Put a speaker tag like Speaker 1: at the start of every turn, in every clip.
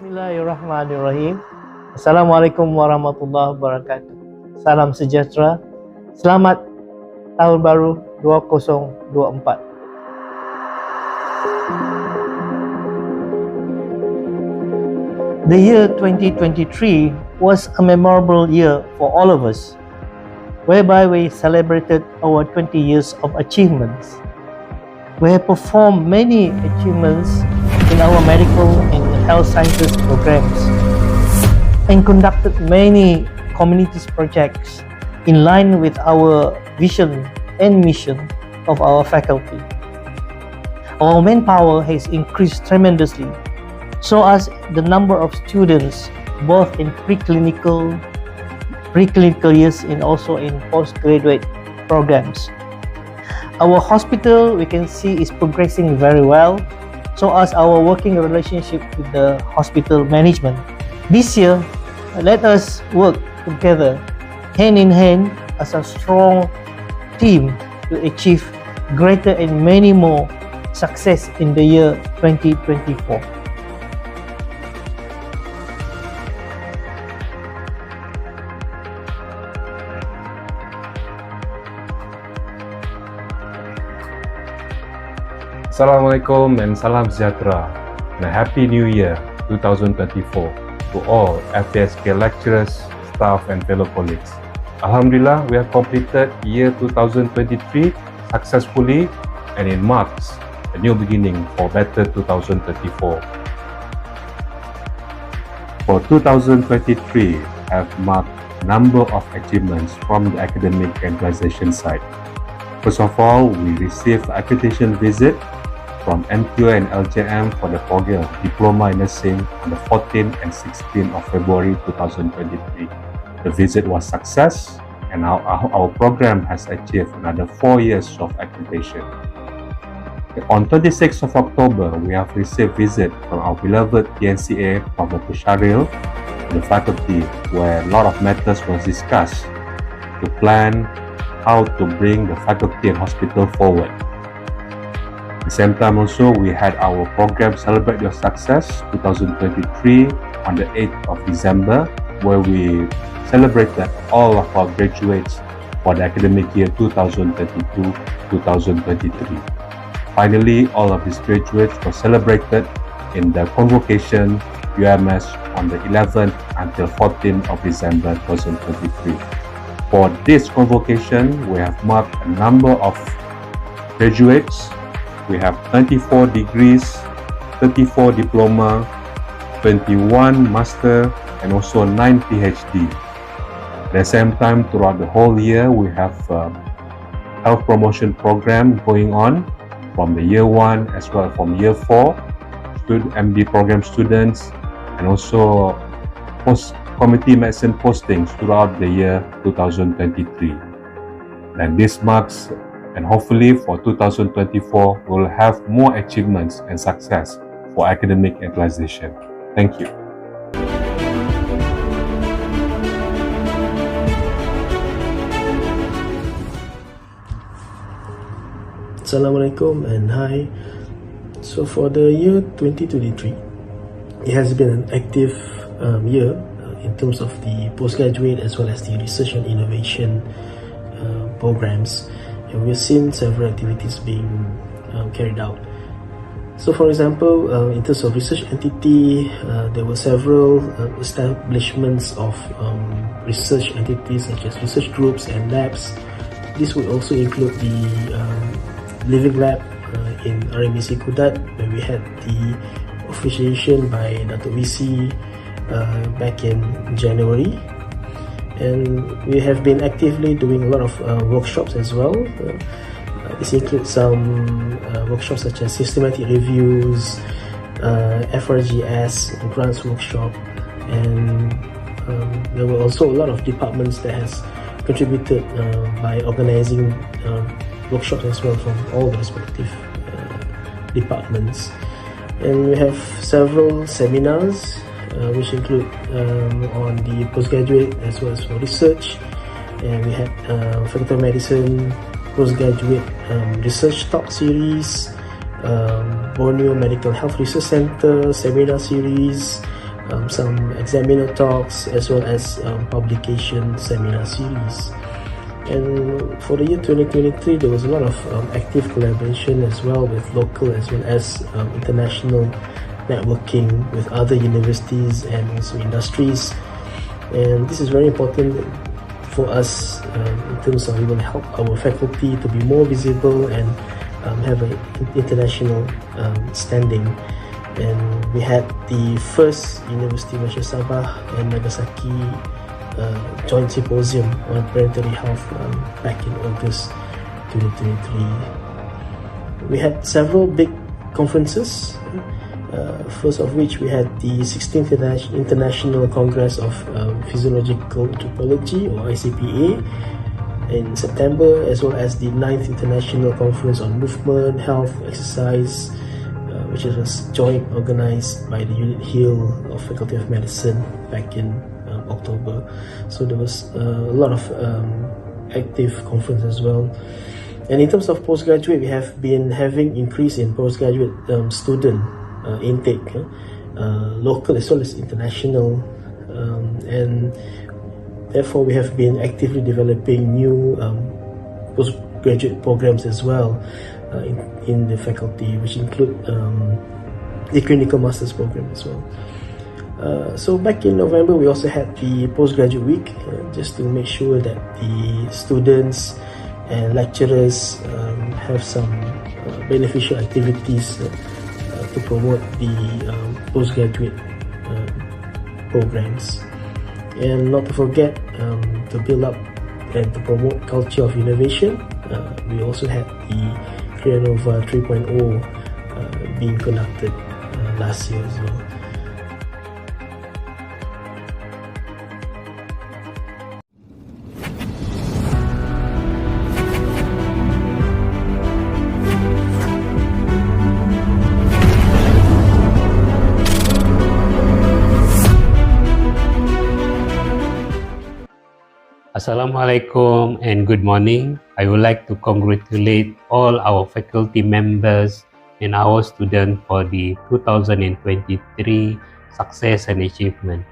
Speaker 1: Bismillahirrahmanirrahim. Assalamualaikum warahmatullahi wabarakatuh. Salam sejahtera. Selamat Tahun Baru 2024. The year 2023 was a memorable year for all of us, whereby we celebrated our 20 years of achievements. We have performed many achievements in our medical and health sciences programs and conducted many community projects in line with our vision and mission of our faculty. Our manpower has increased tremendously, so as the number of students both in preclinical years and also in postgraduate programs. Our hospital, we can see, is progressing very well, so as our working relationship with the hospital management. This year, let us work together hand in hand as a strong team to achieve greater and many more success in the year 2024.
Speaker 2: Assalamualaikum and salam sejahtera and a happy new year 2024 to all Fpsk lecturers, staff and fellow colleagues. Alhamdulillah, we have completed year 2023 successfully and it marks a new beginning for better 2034. For 2023 have marked a number of achievements from the academic and realization side. First of all, we received accreditation visit from MQA and LJM for the program Diploma in Nursing on the 14th and 16th of February 2023. The visit was a success and our program has achieved another 4 years of accreditation. On 26th of October, we have received visit from our beloved PNCA, Professor Sharil, the faculty, where a lot of matters was discussed to plan how to bring the faculty and hospital forward. At the same time also, we had our program Celebrate Your Success 2023 on the 8th of December, where we celebrated all of our graduates for the academic year 2022-2023. Finally, all of these graduates were celebrated in the convocation UMS on the 11th until 14th of December 2023. For this convocation, we have marked a number of graduates. We have 24 degrees, 34 diploma, 21 master, and also 9 PhD. At the same time, throughout the whole year, we have health promotion program going on from the year 1 as well from year 4, MD program students, and also committee medicine postings throughout the year 2023. And this marks, and hopefully for 2024, we'll have more achievements and success for academic utilization. Thank you.
Speaker 3: Assalamualaikum and hi. So for the year 2023, it has been an active year in terms of the postgraduate as well as the research and innovation programs. And we've seen several activities being carried out. So for example, in terms of research entity, there were several establishments of research entities such as research groups and labs. This would also include the Living Lab in RMBC Kudat, where we had the officiation by Dr. VC back in January. And we have been actively doing a lot of workshops as well. This includes some workshops such as systematic reviews, FRGS, grants workshop, and there were also a lot of departments that has contributed by organizing workshops as well from all the respective departments. And we have several seminars which include on the postgraduate as well as for research, and we had Faculty of Medicine postgraduate research talk series, Borneo Medical Health Research Center seminar series, some examiner talks, as well as publication seminar series. And for the year 2023, there was a lot of active collaboration as well with local as well as international networking with other universities and also industries. And this is very important for us in terms of we will help our faculty to be more visible and have an international standing. And we had the first University Malaysia Sabah and Nagasaki joint symposium on planetary health back in August 2023. We had several big conferences, first of which we had the 16th International Congress of Physiological Anthropology, or ICPA, in September, as well as the 9th International Conference on Movement, Health, Exercise, which was joint organized by the Unit Hill of Faculty of Medicine back in October. So there was a lot of active conference as well. And in terms of postgraduate, we have been having increase in postgraduate student intake, local as well as international, and therefore we have been actively developing new postgraduate programs as well in the faculty, which include the clinical master's program as well. So back in November, we also had the postgraduate week, just to make sure that the students and lecturers have some beneficial activities to promote the postgraduate programs. And not to forget, to build up and to promote culture of innovation, we also had the Creanova 3.0 being conducted last year as well.
Speaker 4: Assalamualaikum and good morning. I would like to congratulate all our faculty members and our students for the 2023 success and achievement.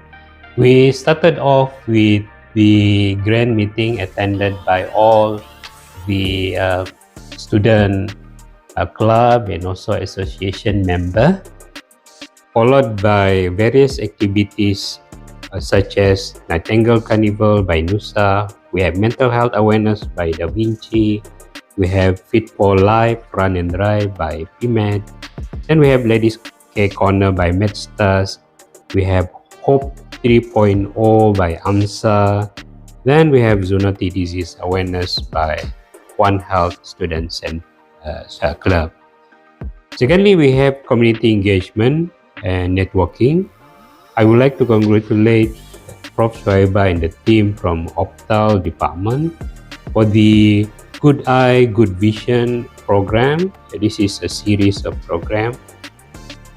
Speaker 4: We started off with the grand meeting attended by all the student club and also association member, followed by various activities such as Nightingale Carnival by Nusa. We have mental health awareness by Da Vinci. We have Fit for Life Run and Drive by PMed. Then we have Ladies Care Corner by MedStars. We have Hope 3.0 by AMSA. Then we have Zoonotic Disease Awareness by One Health Students and Club. Secondly, we have community engagement and networking. I would like to congratulate Prof. Suhaiba and the team from Optal Department for the Good Eye, Good Vision program. This is a series of programs.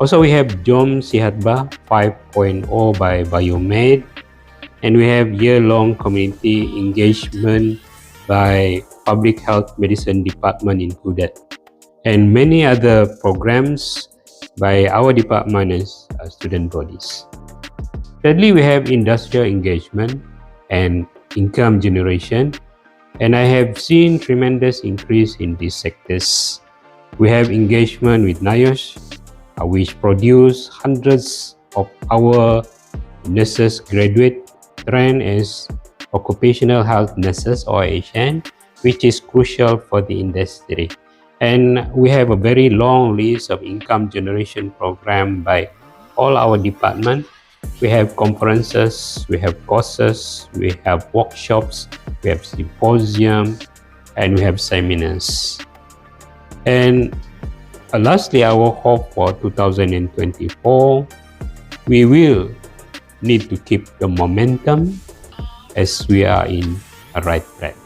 Speaker 4: Also, we have Jom Sihatba 5.0 by Biomed. And we have year-long community engagement by Public Health Medicine Department included. And many other programs by our department and student bodies. Thirdly, we have industrial engagement and income generation, and I have seen tremendous increase in these sectors. We have engagement with NIOSH, which produce hundreds of our nurses graduate trained as occupational health nurses or AHN, which is crucial for the industry. And we have a very long list of income generation program by all our department. We have conferences, we have courses, we have workshops, we have symposium, and we have seminars. And lastly, our hope for 2024, we will need to keep the momentum as we are in a right track.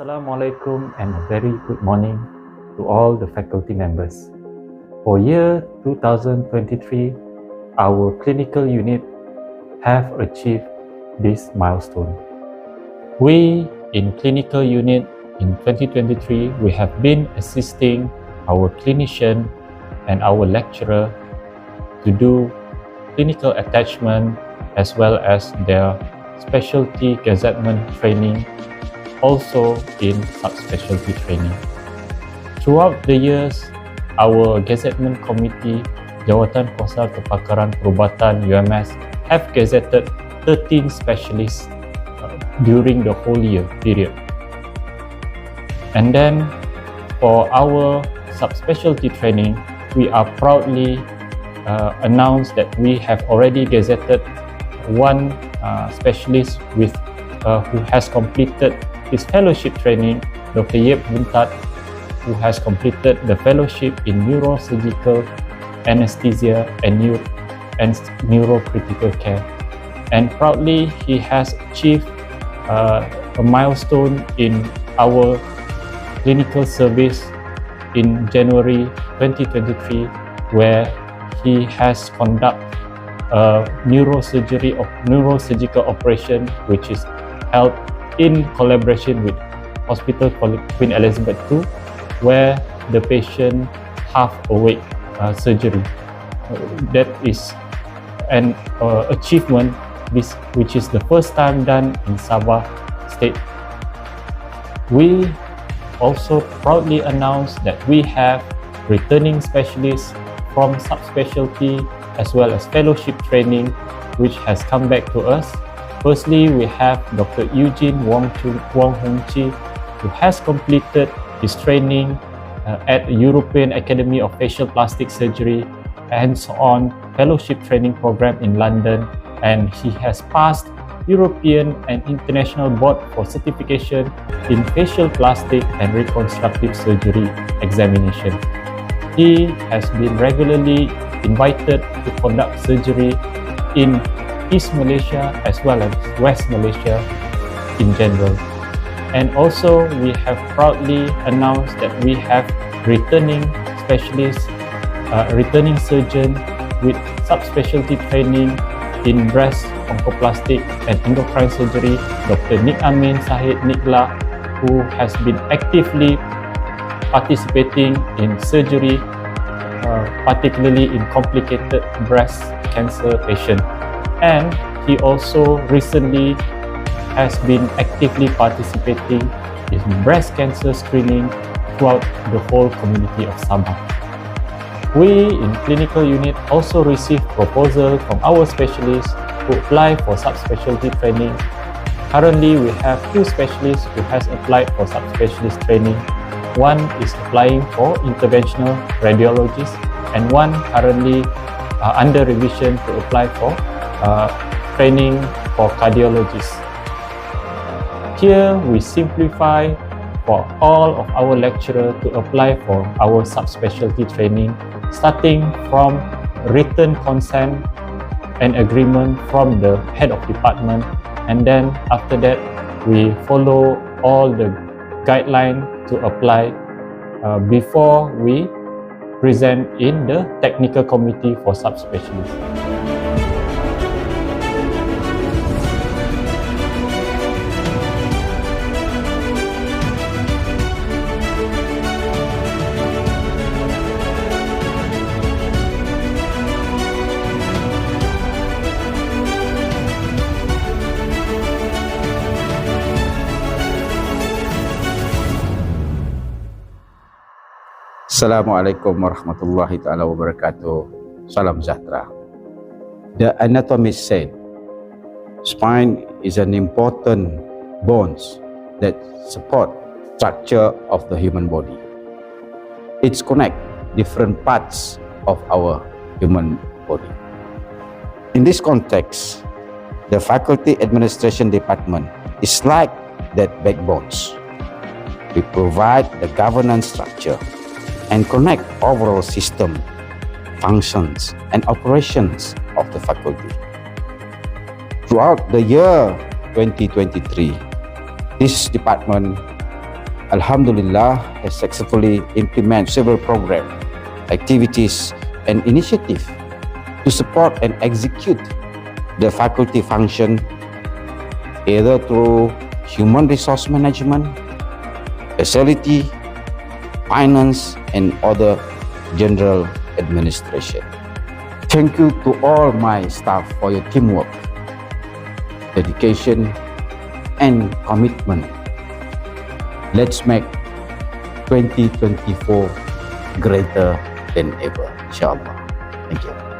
Speaker 5: Assalamualaikum and a very good morning to all the faculty members. For year 2023, our clinical unit have achieved this milestone. We in clinical unit in 2023, we have been assisting our clinician and our lecturer to do clinical attachment as well as their specialty gazettement training, also in subspecialty training. Throughout the years, our gazettement committee, Jawatan Kuasa Kepakaran Perubatan UMS, have gazetted 13 specialists during the whole year period. And then for our subspecialty training, we are proudly announced that we have already gazetted one specialist who has completed his fellowship training, Dr. Yep Buntat, who has completed the fellowship in neurosurgical anesthesia and neurocritical care. And proudly, he has achieved a milestone in our clinical service in January 2023, where he has conducted a neurosurgical operation, which is held in collaboration with Hospital Queen Elizabeth II, where the patient half awake surgery. That is an achievement which is the first time done in Sabah state. We also proudly announce that we have returning specialists from subspecialty as well as fellowship training, which has come back to us. Firstly, we have Dr. Eugene Wong Hong Chi, who has completed his training at the European Academy of Facial Plastic Surgery hands-on fellowship training program in London, and he has passed European and International Board for Certification in Facial Plastic and Reconstructive Surgery examination. He has been regularly invited to conduct surgery in East Malaysia as well as West Malaysia in general. And also, we have proudly announced that we have returning specialists, returning surgeon with subspecialty training in breast oncoplastic and endocrine surgery, Dr. Nik Amin Sahid Nikla, who has been actively participating in surgery, particularly in complicated breast cancer patients. And he also recently has been actively participating in breast cancer screening throughout the whole community of Sabah. We in clinical unit also received proposal from our specialists who apply for subspecialty training. Currently, we have 2 specialists who has applied for subspecialist training. One is applying for interventional radiologist, and one currently under revision to apply for training for cardiologists. Here, we simplify for all of our lecturers to apply for our subspecialty training, starting from written consent and agreement from the head of department, and then after that we follow all the guidelines to apply before we present in the technical committee for subspecialists.
Speaker 6: Assalamualaikum warahmatullahi ta'ala wabarakatuh. Salam sejahtera. The anatomist said, spine is an important bones that support structure of the human body. It's connect different parts of our human body. In this context, the Faculty Administration Department is like that backbones. We provide the governance structure and connect overall system, functions, and operations of the faculty. Throughout the year 2023, this department, Alhamdulillah, has successfully implemented several programs, activities, and initiatives to support and execute the faculty function either through human resource management, facility, finance, and other general administration. Thank you to all my staff for your teamwork, dedication, and commitment. Let's make 2024 greater than ever, inshallah. Thank you.